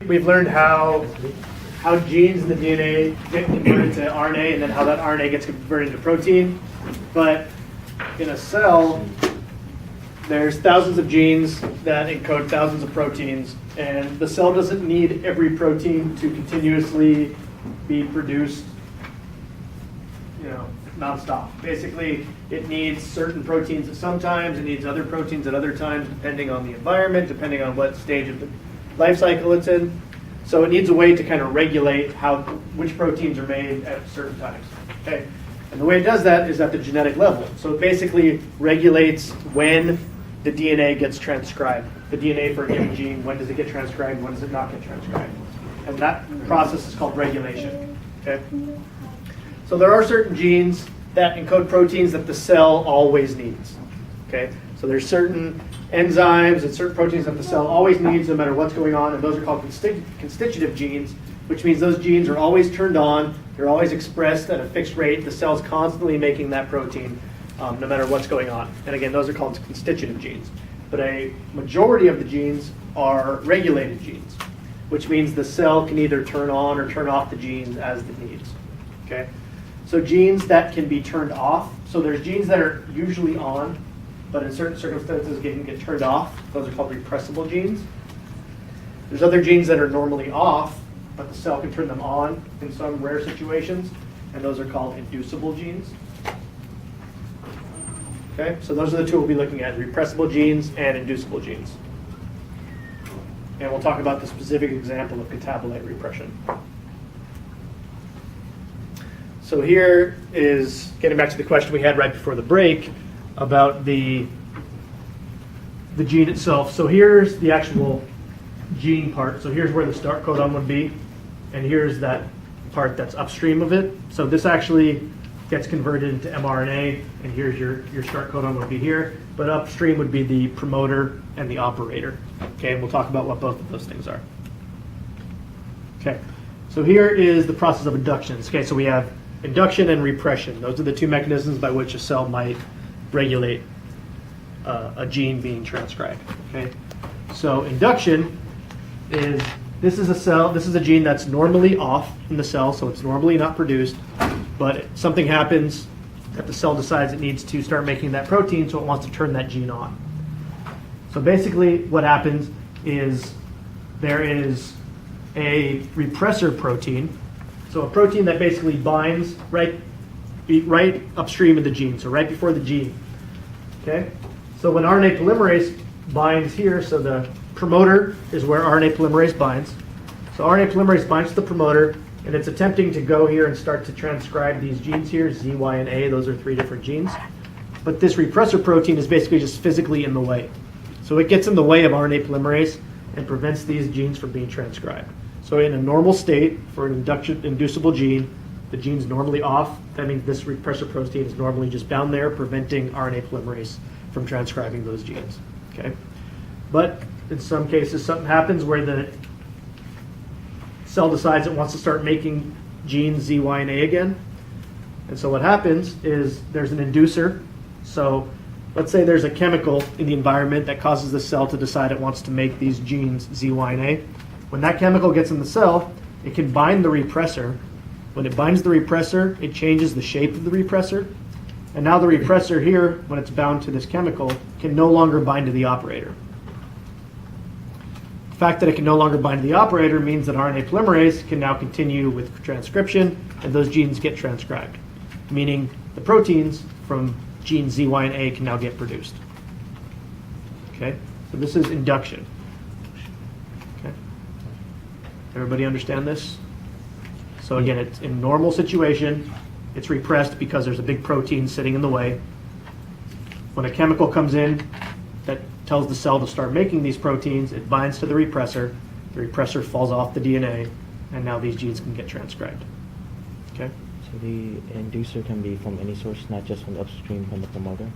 We've learned how genes in the DNA get converted to RNA, and then how that RNA gets converted into protein. But in a cell, there's thousands of genes that encode thousands of proteins, and the cell doesn't need every protein to continuously be produced, nonstop. Basically, it needs certain proteins at some times, it needs other proteins at other times, depending on the environment, depending on what stage of the life cycle it's in. So it needs a way to kind of regulate which proteins are made at certain times. Okay, and the way it does that is at the genetic level. So it basically regulates when the DNA gets transcribed. The DNA for a given gene, when does it get transcribed, when does it not get transcribed? And that process is called regulation. Okay. So there are certain genes that encode proteins that the cell always needs. Okay, so there's certain enzymes and certain proteins that the cell always needs no matter what's going on, and those are called constitutive genes, which means those genes are always turned on, they're always expressed at a fixed rate, the cell's constantly making that protein no matter what's going on. And again, those are called constitutive genes. But a majority of the genes are regulated genes, which means the cell can either turn on or turn off the genes as it needs. Okay? So genes that can be turned off, so there's genes that are usually on, but in certain circumstances can get turned off. Those are called repressible genes. There's other genes that are normally off, but the cell can turn them on in some rare situations, and those are called inducible genes. Okay, so those are the two we'll be looking at, repressible genes and inducible genes. And we'll talk about the specific example of catabolite repression. So here is, getting back to the question we had right before the break, about the gene itself. So here's the actual gene part. So here's where the start codon would be, and here's that part that's upstream of it. So this actually gets converted into mRNA, and here's your start codon would be here, but upstream would be the promoter and the operator. Okay, and we'll talk about what both of those things are. Okay, so here is the process of induction. Okay, so we have induction and repression. Those are the two mechanisms by which a cell might regulate a gene being transcribed. Okay, so induction is, this is a gene that's normally off in the cell, so it's normally not produced, but something happens that the cell decides it needs to start making that protein, so it wants to turn that gene on. So basically what happens is there is a repressor protein, so a protein that basically binds right upstream of the gene, so right before the gene. Okay, so when RNA polymerase binds here, so the promoter is where RNA polymerase binds. So RNA polymerase binds to the promoter, and it's attempting to go here and start to transcribe these genes here, Z, Y, and A. Those are three different genes. But this repressor protein is basically just physically in the way. So it gets in the way of RNA polymerase and prevents these genes from being transcribed. So in a normal state, for an inducible gene, the gene's normally off. That means this repressor protein is normally just bound there, preventing RNA polymerase from transcribing those genes. Okay? But in some cases, something happens where the cell decides it wants to start making genes Z, Y, and A again. And so what happens is there's an inducer. So let's say there's a chemical in the environment that causes the cell to decide it wants to make these genes Z, Y, and A. When that chemical gets in the cell, it can bind the repressor. When it binds the repressor, it changes the shape of the repressor. And now the repressor here, when it's bound to this chemical, can no longer bind to the operator. The fact that it can no longer bind to the operator means that RNA polymerase can now continue with transcription, and those genes get transcribed, meaning the proteins from genes Z, Y, and A can now get produced. Okay, so this is induction. Okay, everybody understand this? So again, it's in normal situation, it's repressed because there's a big protein sitting in the way. When a chemical comes in that tells the cell to start making these proteins, it binds to the repressor falls off the DNA, and now these genes can get transcribed. Okay? So the inducer can be from any source, not just from the upstream from the promoter?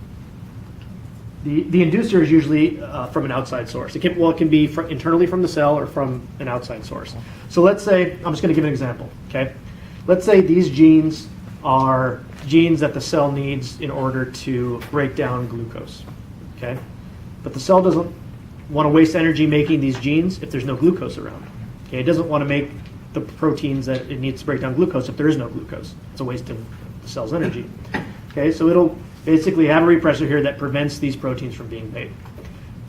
The inducer is usually from an outside source. It can be internally from the cell or from an outside source. So let's say, I'm just going to give an example. Okay? Let's say these genes are genes that the cell needs in order to break down glucose. Okay? But the cell doesn't want to waste energy making these genes if there's no glucose around. Okay, it doesn't want to make the proteins that it needs to break down glucose if there is no glucose. It's a waste of the cell's energy. Okay, so it'll basically have a repressor here that prevents these proteins from being made.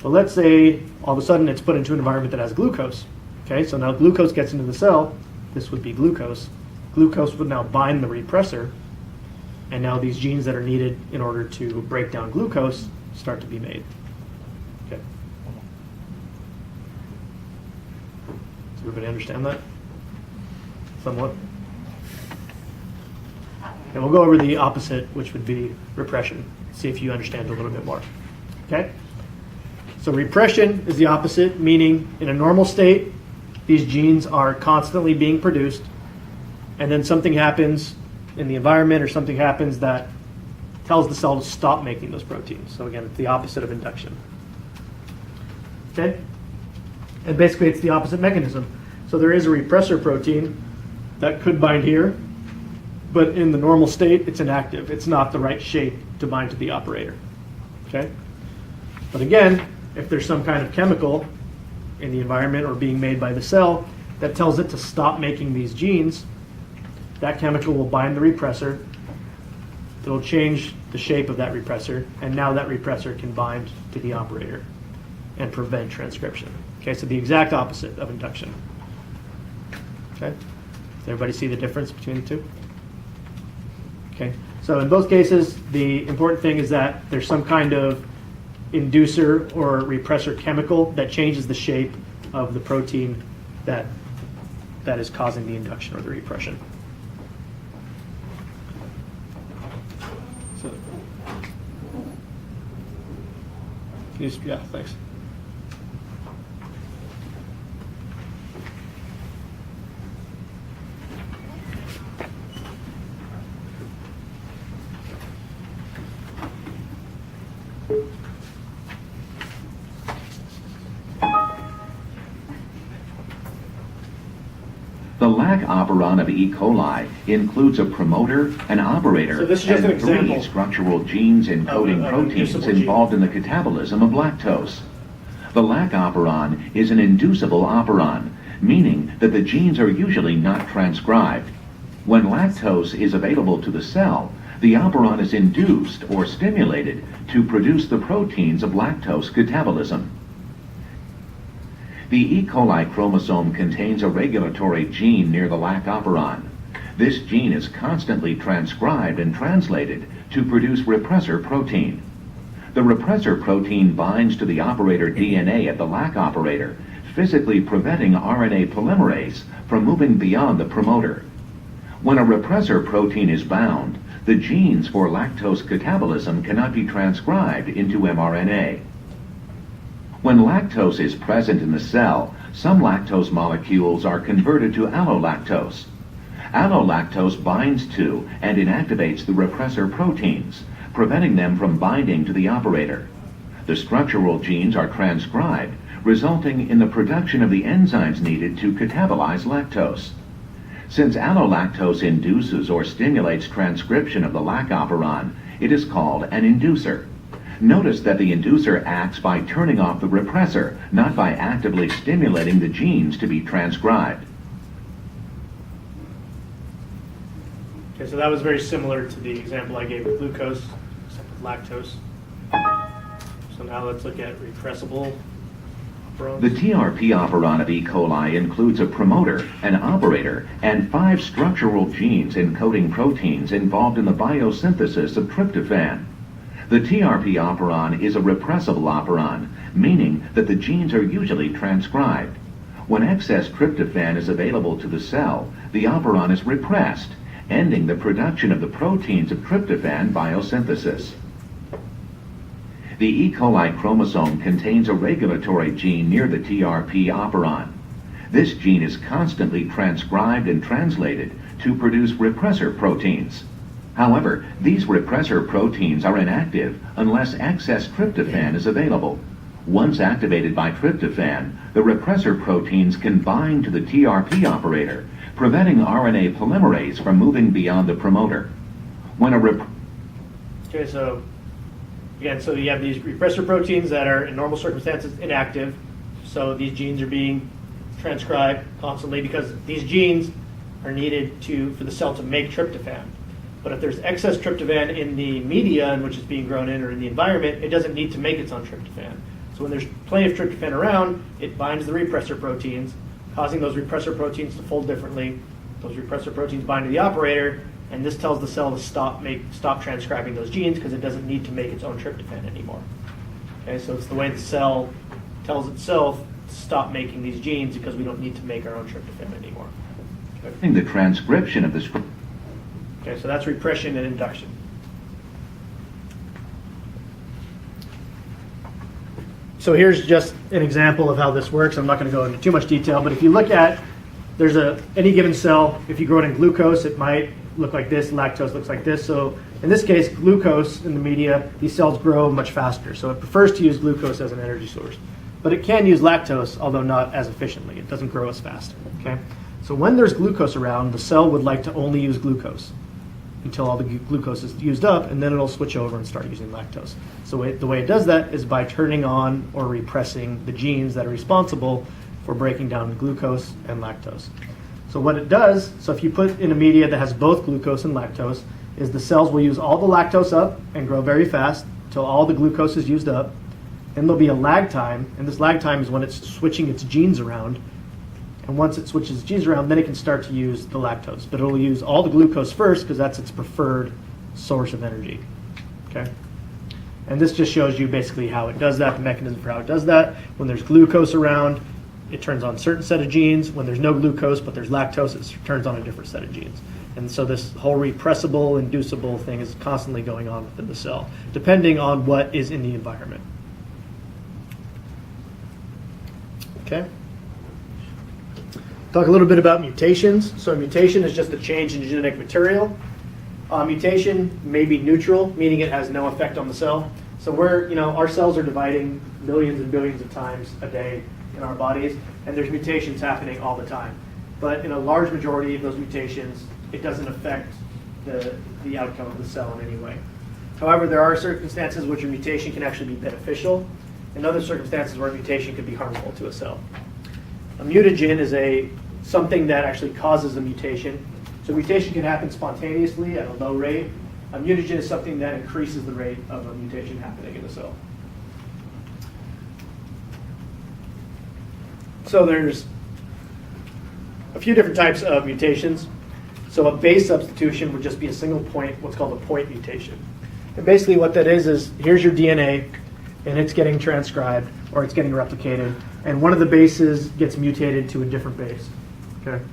So let's say all of a sudden it's put into an environment that has glucose. Okay, so now glucose gets into the cell. This would be glucose. Glucose would now bind the repressor, and now these genes that are needed in order to break down glucose start to be made. Okay. Does everybody understand that? Somewhat? And we'll go over the opposite, which would be repression. See if you understand a little bit more. Okay? So repression is the opposite, meaning in a normal state, these genes are constantly being produced, and then something happens in the environment or something happens that tells the cell to stop making those proteins. So again, it's the opposite of induction. Okay? And basically it's the opposite mechanism. So there is a repressor protein that could bind here, but in the normal state, it's inactive. It's not the right shape to bind to the operator. Okay? But again, if there's some kind of chemical in the environment or being made by the cell that tells it to stop making these genes, that chemical will bind the repressor. It'll change the shape of that repressor, and now that repressor can bind to the operator and prevent transcription. Okay, so the exact opposite of induction. Okay, does everybody see the difference between the two? Okay, so in both cases, the important thing is that there's some kind of inducer or repressor chemical that changes the shape of the protein that is causing the induction or the repression. So, yeah, thanks. The lac operon of E. coli includes a promoter, an operator, So this is just and an example three structural genes encoding of proteins inducible gene. involved in the catabolism of lactose. The lac operon is an inducible operon, meaning that the genes are usually not transcribed. When lactose is available to the cell, the operon is induced or stimulated to produce the proteins of lactose catabolism. The E. coli chromosome contains a regulatory gene near the lac operon. This gene is constantly transcribed and translated to produce repressor protein. The repressor protein binds to the operator DNA at the lac operator, physically preventing RNA polymerase from moving beyond the promoter. When a repressor protein is bound, the genes for lactose catabolism cannot be transcribed into mRNA. When lactose is present in the cell, some lactose molecules are converted to allolactose. Allolactose binds to and inactivates the repressor proteins, preventing them from binding to the operator. The structural genes are transcribed, resulting in the production of the enzymes needed to catabolize lactose. Since allolactose induces or stimulates transcription of the lac operon, it is called an inducer. Notice that the inducer acts by turning off the repressor, not by actively stimulating the genes to be transcribed. Okay, so that was very similar to the example I gave with glucose, except with lactose. So now let's look at repressible operons. The TRP operon of E. coli includes a promoter, an operator, and 5 structural genes encoding proteins involved in the biosynthesis of tryptophan. The TRP operon is a repressible operon, meaning that the genes are usually transcribed. When excess tryptophan is available to the cell, the operon is repressed, ending the production of the proteins of tryptophan biosynthesis. The E. coli chromosome contains a regulatory gene near the TRP operon. This gene is constantly transcribed and translated to produce repressor proteins. However, these repressor proteins are inactive unless excess tryptophan is available. Once activated by tryptophan, the repressor proteins can bind to the TRP operator, preventing RNA polymerase from moving beyond the promoter. When a Okay, so again, so you have these repressor proteins that are in normal circumstances inactive. So these genes are being transcribe constantly because these genes are needed for the cell to make tryptophan. But if there's excess tryptophan in the media in which it's being grown in or in the environment, it doesn't need to make its own tryptophan. So when there's plenty of tryptophan around, it binds the repressor proteins, causing those repressor proteins to fold differently. Those repressor proteins bind to the operator, and this tells the cell to stop transcribing those genes because it doesn't need to make its own tryptophan anymore. Okay, so it's the way the cell tells itself to stop making these genes because we don't need to make our own tryptophan anymore. Okay. The transcription of the script. Okay, so that's repression and induction. So here's just an example of how this works. I'm not going to go into too much detail, but if you look at, there's any given cell, if you grow it in glucose, it might look like this, lactose looks like this. So in this case, glucose in the media, these cells grow much faster. So it prefers to use glucose as an energy source. But it can use lactose, although not as efficiently. It doesn't grow as fast. Okay? So when there's glucose around, the cell would like to only use glucose until all the glucose is used up, and then it'll switch over and start using lactose. So the way it does that is by turning on or repressing the genes that are responsible for breaking down glucose and lactose. So what it does, so if you put in a media that has both glucose and lactose, is the cells will use all the lactose up and grow very fast until all the glucose is used up. Then there'll be a lag time, and this lag time is when it's switching its genes around. And once it switches genes around, then it can start to use the lactose. But it'll use all the glucose first because that's its preferred source of energy. Okay? And this just shows you basically how it does that, the mechanism for how it does that. When there's glucose around, it turns on a certain set of genes. When there's no glucose but there's lactose, it turns on a different set of genes. And so this whole repressible, inducible thing is constantly going on within the cell, depending on what is in the environment. Okay? Talk a little bit about mutations. So a mutation is just a change in genetic material. Mutation may be neutral, meaning it has no effect on the cell. So our cells are dividing millions and billions of times a day in our bodies, and there's mutations happening all the time. But in a large majority of those mutations, it doesn't affect the outcome of the cell in any way. However, there are circumstances which a mutation can actually be beneficial, and other circumstances where a mutation could be harmful to a cell. A mutagen is something that actually causes a mutation. So a mutation can happen spontaneously at a low rate. A mutagen is something that increases the rate of a mutation happening in the cell. So there's a few different types of mutations. So a base substitution would just be a single point, what's called a point mutation. And basically what that is here's your DNA, and it's getting transcribed, or it's getting replicated, and one of the bases gets mutated to a different base. Okay.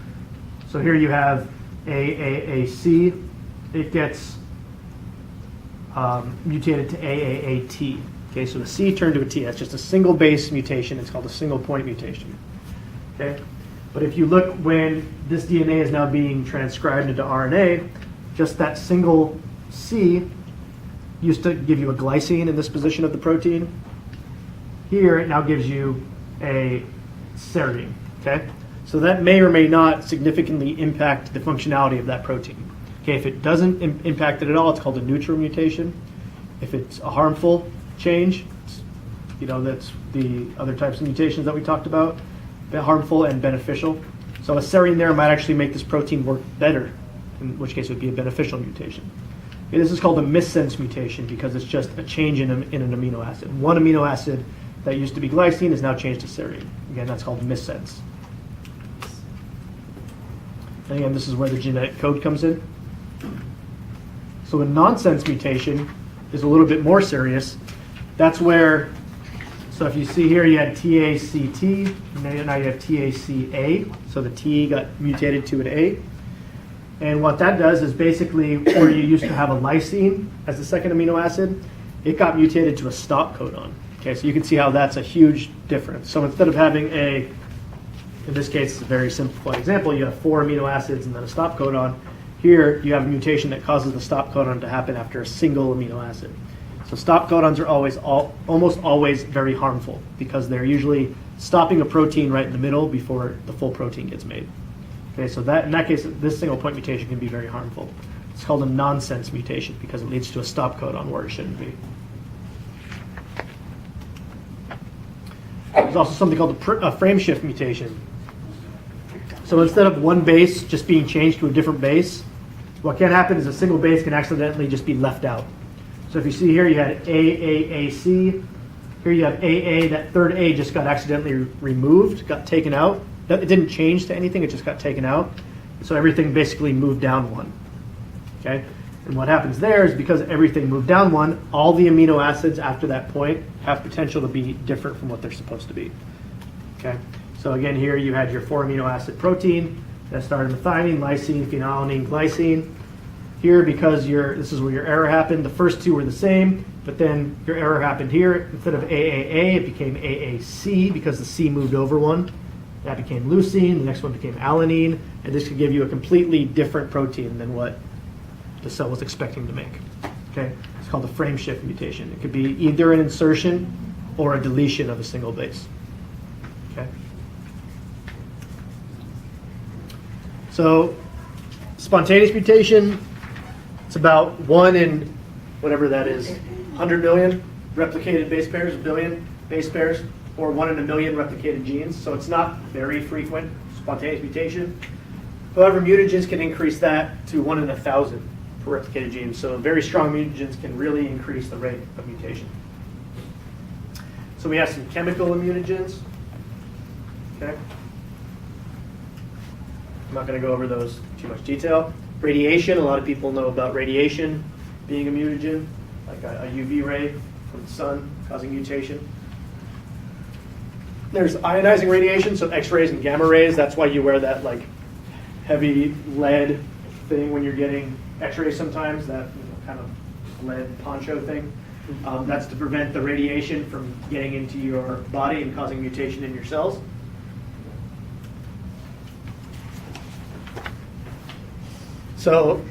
So here you have AAAC. It gets mutated to AAAT. Okay, so the C turned to a T. That's just a single base mutation. It's called a single point mutation. Okay. But if you look when this DNA is now being transcribed into RNA, just that single C used to give you a glycine in this position of the protein. Here it now gives you a serine. Okay? So that may or may not significantly impact the functionality of that protein. Okay, if it doesn't impact it at all, it's called a neutral mutation. If it's a harmful change, that's the other types of mutations that we talked about, harmful and beneficial. So a serine there might actually make this protein work better, in which case it would be a beneficial mutation. Okay, this is called a missense mutation because it's just a change in an amino acid. One amino acid that used to be glycine is now changed to serine. Again, that's called missense. And again, this is where the genetic code comes in. So a nonsense mutation is a little bit more serious. That's where, so if you see here, you had TACT, and now you have TACA. So the T got mutated to an A. And what that does is basically where you used to have a lysine as the second amino acid, it got mutated to a stop codon. Okay, so you can see how that's a huge difference. So instead of having in this case, it's a very simplified example, you have 4 amino acids and then a stop codon. Here, you have a mutation that causes the stop codon to happen after a single amino acid. So stop codons are almost always very harmful because they're usually stopping a protein right in the middle before the full protein gets made. Okay, so in that case, this single point mutation can be very harmful. It's called a nonsense mutation because it leads to a stop codon where it shouldn't be. There's also something called a frame shift mutation. So instead of one base just being changed to a different base, what can happen is a single base can accidentally just be left out. So if you see here, you had AAAC. Here you have AA. That third A just got accidentally removed, got taken out. It didn't change to anything. It just got taken out. So everything basically moved down one. Okay? And what happens there is because everything moved down one, all the amino acids after that point have potential to be different from what they're supposed to be. Okay? So again, here you had your 4 amino acid protein that started methionine, lysine, phenylalanine, glycine. Here, because this is where your error happened, the first 2 were the same, but then your error happened here. Instead of AAA, it became AAC because the C moved over one. That became leucine, the next one became alanine, and this could give you a completely different protein than what the cell was expecting to make. Okay? It's called a frame shift mutation. It could be either an insertion or a deletion of a single base. Okay? So, spontaneous mutation, it's about 1 in whatever that is, 100 million replicated base pairs, a billion base pairs, or 1 in a million replicated genes. So it's not very frequent, spontaneous mutation. However, mutagens can increase that to 1 in 1,000 per replicated gene. So very strong mutagens can really increase the rate of mutation. So we have some chemical immunogens. Okay. I'm not going to go over those in too much detail. Radiation, a lot of people know about radiation being a mutagen, like a UV ray from the sun causing mutation. There's ionizing radiation, so X-rays and gamma rays. That's why you wear that like heavy lead thing when you're getting X-rays sometimes, that kind of lead poncho thing. That's to prevent the radiation from getting into your body and causing mutation in your cells. So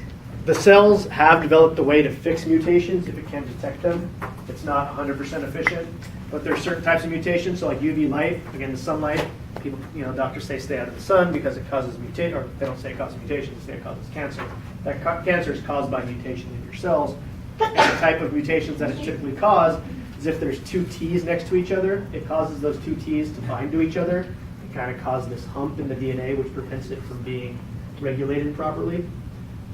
the cells have developed a way to fix mutations if it can detect them. It's not 100% efficient, but there's certain types of mutations, so like UV light, again, the sunlight, people, doctors say stay out of the sun because it causes mutation, or they don't say it causes mutation, they say it causes cancer. That cancer is caused by mutation in your cells. And the type of mutations that it typically causes is if there's 2 T's next to each other, it causes those 2 T's to bind to each other and kind of cause this hump in the DNA, which prevents it from being regulated properly.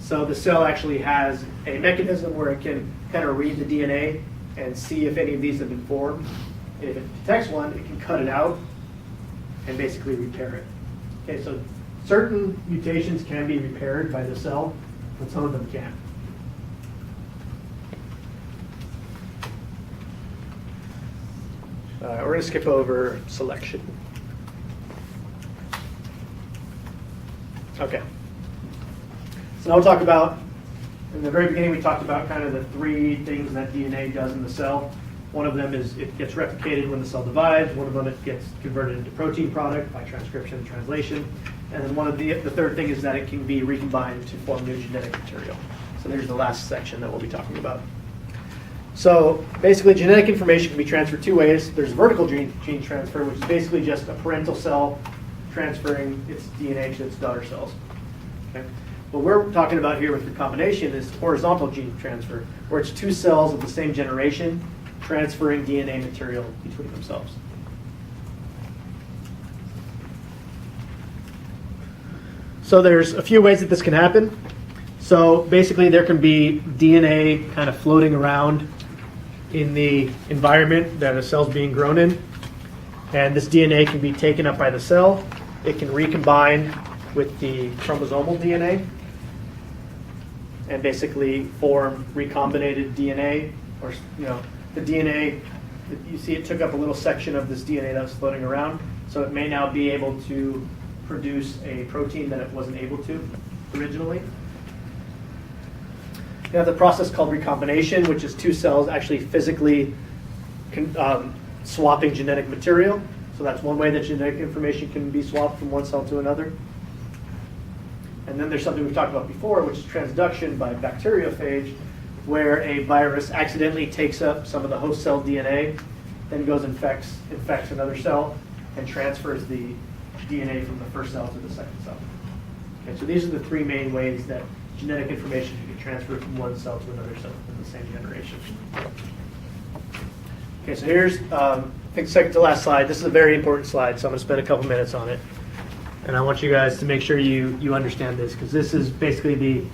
So the cell actually has a mechanism where it can kind of read the DNA and see if any of these have been formed. And if it detects one, it can cut it out and basically repair it. Okay, so certain mutations can be repaired by the cell, but some of them can't. We're going to skip over selection. Okay. So now we'll talk about, in the very beginning we talked about kind of the 3 things that DNA does in the cell. One of them is it gets replicated when the cell divides. One of them it gets converted into protein product by transcription and translation. And then the third thing is that it can be recombined to form new genetic material. So there's the last section that we'll be talking about. So basically genetic information can be transferred 2 ways. There's vertical gene transfer, which is basically just a parental cell transferring its DNA to its daughter cells. Okay? What we're talking about here with recombination is horizontal gene transfer, where it's 2 cells of the same generation transferring DNA material between themselves. So there's a few ways that this can happen. So basically there can be DNA kind of floating around in the environment that a cell's being grown in. And this DNA can be taken up by the cell. It can recombine with the chromosomal DNA and basically form recombinated DNA, or the DNA, you see it took up a little section of this DNA that was floating around, so it may now be able to produce a protein that it wasn't able to originally. You have the process called recombination, which is 2 cells actually physically swapping genetic material. So that's one way that genetic information can be swapped from one cell to another. And then there's something we've talked about before, which is transduction by bacteriophage, where a virus accidentally takes up some of the host cell DNA, then goes and infects another cell, and transfers the DNA from the first cell to the second cell. Okay, so these are the 3 main ways that genetic information can be transferred from one cell to another cell in the same generation. Okay, so here's, I think second to last slide. This is a very important slide, so I'm going to spend a couple minutes on it. And I want you guys to make sure you understand this, because this is basically the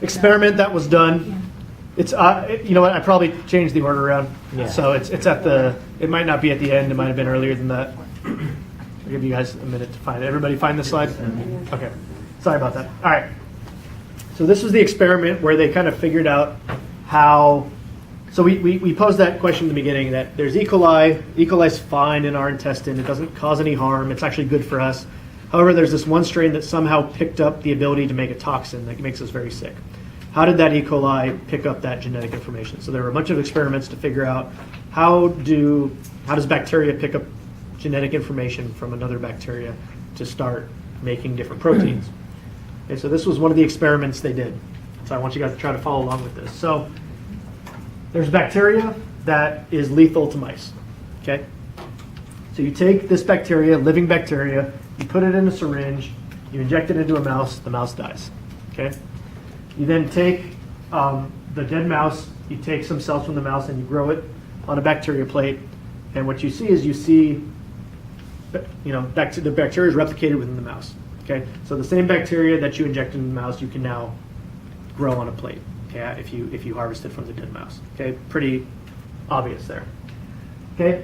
experiment that was done. It's you know what, I probably changed the order around. Yeah. So it's at the, it might not be at the end, it might have been earlier than that. I'll give you guys a minute to find it. Everybody find this slide? Okay. Sorry about that. All right. So this was the experiment where they kind of figured out how, so we posed that question in the beginning, that there's E. coli. E. coli's fine in our intestine. It doesn't cause any harm. It's actually good for us. However, there's this one strain that somehow picked up the ability to make a toxin that makes us very sick. How did that E. coli pick up that genetic information? So there were a bunch of experiments to figure out how does bacteria pick up genetic information from another bacteria to start making different proteins. Okay, so this was one of the experiments they did. So I want you guys to try to follow along with this. So there's bacteria that is lethal to mice. Okay? So you take this bacteria, living bacteria, you put it in a syringe, you inject it into a mouse, the mouse dies. Okay? You then take the dead mouse, you take some cells from the mouse and you grow it on a bacteria plate, and what you see is the bacteria is replicated within the mouse. Okay, so the same bacteria that you injected in the mouse, you can now grow on a plate. Okay, if you harvest it from the dead mouse. Okay, pretty obvious there. Okay,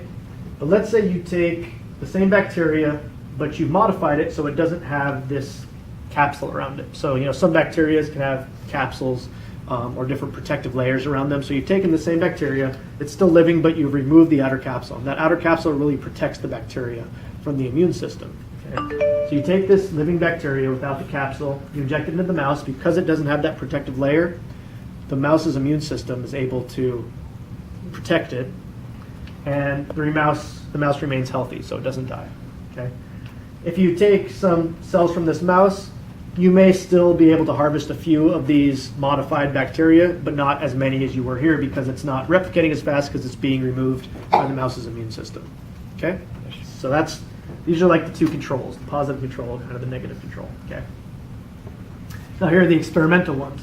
but let's say you take the same bacteria, but you've modified it so it doesn't have this capsule around it. So some bacteria can have capsules or different protective layers around them. So you've taken the same bacteria, it's still living, but you've removed the outer capsule. And that outer capsule really protects the bacteria from the immune system. Okay? So you take this living bacteria without the capsule, you inject it into the mouse. Because it doesn't have that protective layer, the mouse's immune system is able to protect it, and the mouse remains healthy, so it doesn't die. Okay? If you take some cells from this mouse, you may still be able to harvest a few of these modified bacteria, but not as many as you were here, because it's not replicating as fast because it's being removed by the mouse's immune system. Okay? So these are like the two controls, the positive control, kind of the negative control. Okay? Now here are the experimental ones.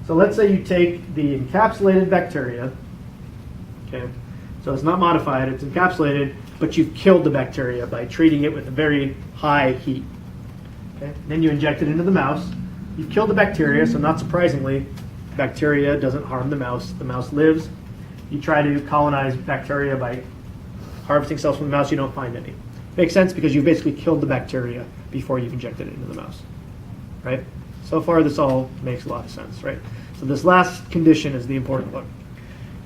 So let's say you take the encapsulated bacteria, okay? So it's not modified, it's encapsulated, but you've killed the bacteria by treating it with a very high heat. Okay? Then you inject it into the mouse. You've killed the bacteria, so not surprisingly, bacteria doesn't harm the mouse. The mouse lives. You try to colonize bacteria by harvesting cells from the mouse, you don't find any. Makes sense because you've basically killed the bacteria before you've injected it into the mouse, right? So far, this all makes a lot of sense, right? So this last condition is the important one.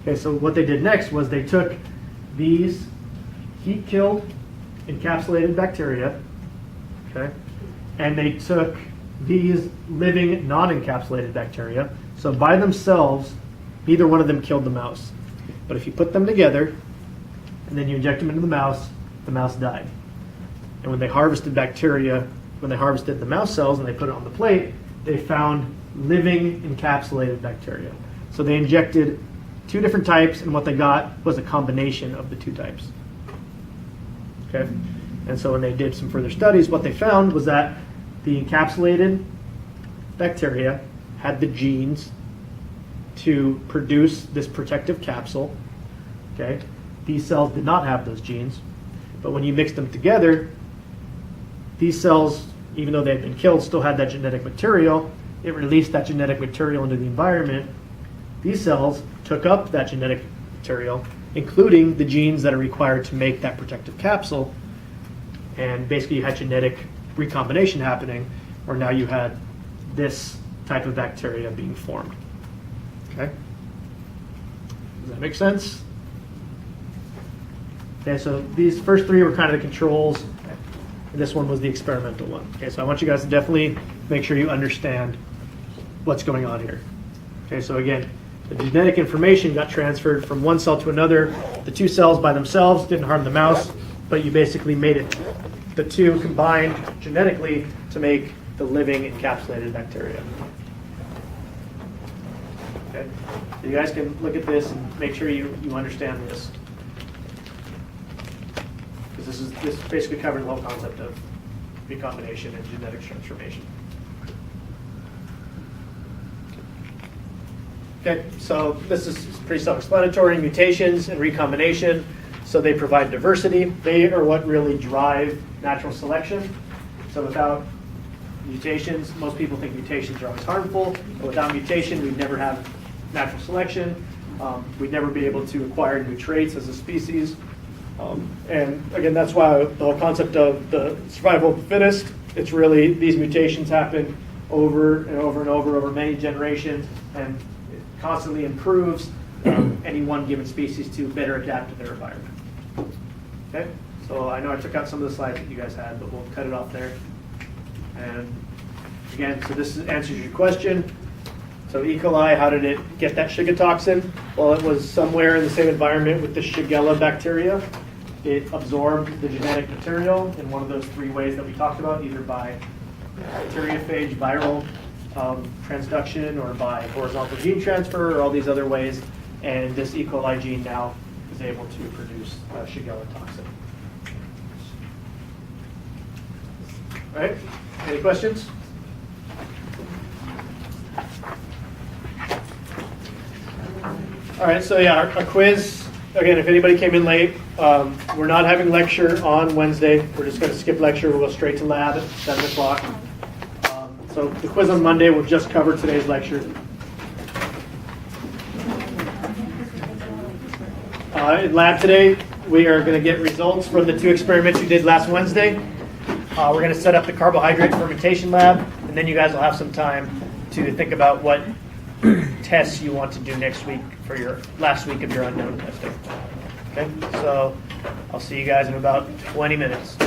Okay, so what they did next was they took these heat-killed encapsulated bacteria, okay, and they took these living non-encapsulated bacteria. So by themselves, neither one of them killed the mouse. But if you put them together and then you inject them into the mouse died. And when they harvested the mouse cells and they put it on the plate, they found living encapsulated bacteria. So they injected two different types, and what they got was a combination of the two types. Okay? And so when they did some further studies, what they found was that the encapsulated bacteria had the genes to produce this protective capsule. Okay? These cells did not have those genes, but when you mixed them together, these cells, even though they had been killed, still had that genetic material. It released that genetic material into the environment. These cells took up that genetic material, including the genes that are required to make that protective capsule, and basically you had genetic recombination happening, where now you had this type of bacteria being formed. Okay? Does that make sense? Okay, so these first three were kind of the controls. This one was the experimental one. Okay, so I want you guys to definitely make sure you understand what's going on here. Okay, so again, the genetic information got transferred from one cell to another. The two cells by themselves didn't harm the mouse, but you basically made it, the two combined genetically to make the living encapsulated bacteria. Okay, so you guys can look at this and make sure you understand this. This basically covers the whole concept of recombination and genetic transformation. Okay, so this is pretty self-explanatory. Mutations and recombination, so they provide diversity. They are what really drive natural selection. So without mutations, most people think mutations are always harmful, but without mutation, we'd never have natural selection. We'd never be able to acquire new traits as a species. And again, that's why the whole concept of the survival of the fittest, it's really these mutations happen over and over and over many generations, and it constantly improves any one given species to better adapt to their environment. Okay, so I know I took out some of the slides that you guys had, but we'll cut it off there. And again, so this answers your question. So E. coli, how did it get that Shiga toxin? Well, it was somewhere in the same environment with the Shigella bacteria. It absorbed the genetic material in one of those three ways that we talked about, either by bacteriophage, viral transduction, or by horizontal gene transfer, or all these other ways. And this E. coli gene now is able to produce Shigella toxin. All right, any questions? All right, so yeah, our quiz, again, if anybody came in late, we're not having lecture on Wednesday. We're just going to skip lecture. We'll go straight to lab at 7 o'clock. So the quiz on Monday will just cover today's lecture. In lab today, we are going to get results from the 2 experiments you did last Wednesday. We're going to set up the carbohydrate fermentation lab, and then you guys will have some time to think about what tests you want to do next week for your last week of your unknown testing. Okay, so I'll see you guys in about 20 minutes.